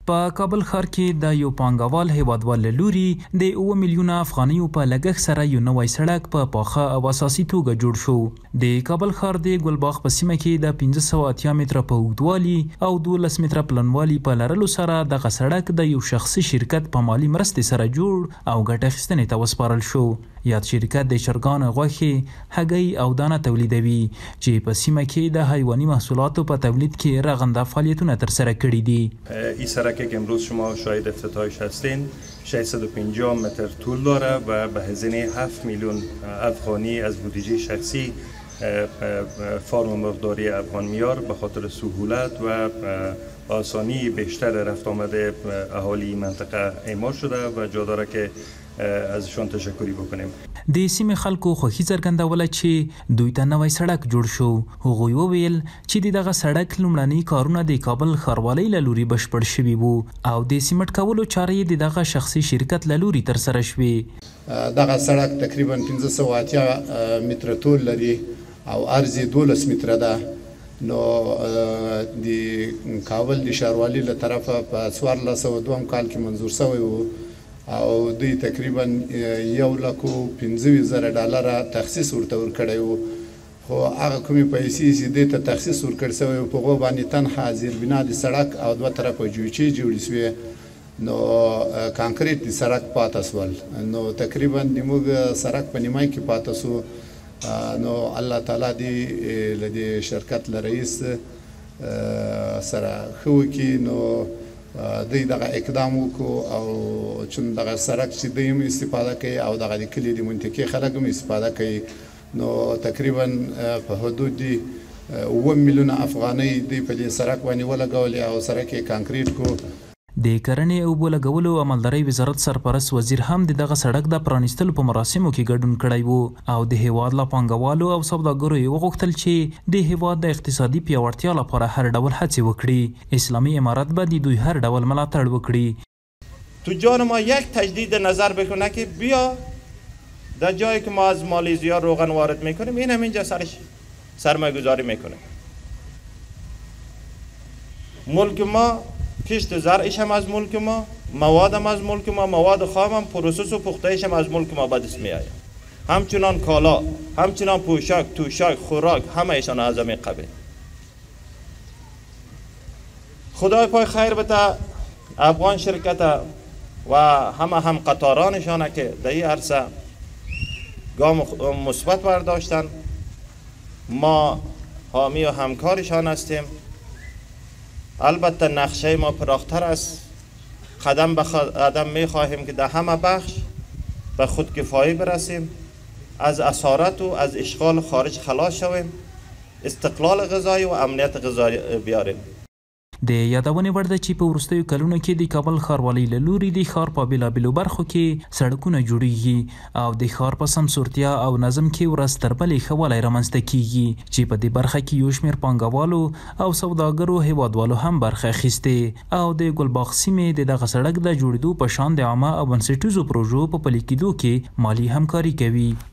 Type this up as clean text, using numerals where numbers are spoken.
په کابل ښار کې د یو پانګوال هیوادوال له لوري د 7 میلیونه افغانیو په لګښت سره یو نوی سړک په پاخه او اساسي توګه جوړ شو. د کابل ښار د ګلباغ په سیمه کې د 1580 متره په اوږدوالي او 12 متره پلنوالي په لرلو سره دغه سړک د یو شخصي شرکت په مالي مرستې سره جوړ او ګټه اخیستنې ته وسپارل شو. یاد شرکت د چرګانو غوښې، هګۍ او دانه تولیدوي چې په سیمه کې د حیواني محصولاتو په تولید کې رغنده فعالیتونه ترسره کړي دي. این سرکی که امروز شما شاهد افتتاحش هستین 650 متر طول داره و به هزینه 7 میلیون افغانی از بودجه شخصی فارم مرغداری افغان میار به خاطر سهولت و آسانی بیشتر رفت آمده اهالی منطقه اعمال شده و جا داره که ازشان تشکری بکنیم. د سیمې خلکو خوښي څرګندوله چې دوی ته نوی سړک جوړ شو. هغوی وویل چې د دغه سړک لومړني کارونه د کابل ښاروالۍ له لوري بشپړ شوي وو او د سیمټ کولو چارې د دغه شخصي شرکت له لوري ترسره شوې. دغه سړک تقریبا 1580 متره طول لري او عرض 12 متره ده. نو د کابل د ښاروالۍ له طرفه په 1402 کال کې منظور شوی وو او دوی تقریبا $1,25,000 تخصیص ورته ورکړی وو، خو هغه کومې پیسې چې دې ته تخصیص ورکړی شوی وو په هغو باندې تنها زیربنا د سړک او 2 طرفه جوچې جوړې شوې، نو کانکریټ د سړک پاته شول. نو تقریبا د موږ سړک په نیمای کې پاته شو. نو الله تعالی دې له دې شرکت له رئیس سره ښه وکړي. نو دوی دغه اقدام وکړو او چون دغه سړک چې دوی هم استفاده کوي او دغه د کلي د منطقې خلک هم استفاده کوي، نو تقریبا په حدود 7 میلیونه افغانۍ دوی په دې سړک باندې ولګولې او سړک یې کانکریټ کو. د کرنې او اوبو لګولو او مالدارۍ وزارت سرپرست وزیر هم د دغه سړک د پرانیستلو په مراسمو کې ګډون کړی وو او د هیواد له پانګوالو او سوداګرو یې وغوښتل چې د هیواد د اقتصادي پیاوړتیا لپاره هر ډول هڅې وکړي. اسلامي امارت به د دوی هر ډول ملاتړ وکړي. تجار ما یک تجدید نظر بکنه که بیا در جایی که ما از مالیزیا روغن وارد میکنیم این هم اینجا سرمایه گذاری میکنه. ملک ما کشت زرعش هم از ملک ما، مواد هم از ملک ما، مواد خام هم پروسس و پختهش هم از ملک ما به دست می آید. همچنان کالا، همچنان پوشاک، توشاک، خوراک همه ایشان از همین قبیل. خدای پای خیر بده افغان شرکت و هم قطارانشان که در این عرصه گام مثبت برداشتن. ما حامی و همکارشان هستیم. البته نقشه ما پراختر است. قدم به قدم می خواهیم که در همه بخش به خودکفایی برسیم، از اسارت و از اشغال خارج خلاص شویم، استقلال غذایی و امنیت غذایی بیاریم. د یادونې وړ ده چې په وروستیو کلونو کې د کابل ښاروالۍ له لوري د ښار په بېلابېلو برخو کې سړکونه جوړیږي او د ښار په سمسورتیا او نظم کې ورځ تر بلې ښه والی رامنځته کیږي چې په دې برخه کې یو شمېر پانګوالو او سوداګرو هیوادوالو هم برخه اخیستې او د ګلباغ سیمې د دغه سړک د جوړېدو په شان د عامه او بنسټیزو پروژو په پلي کېدو کې مالي همکاري کوي.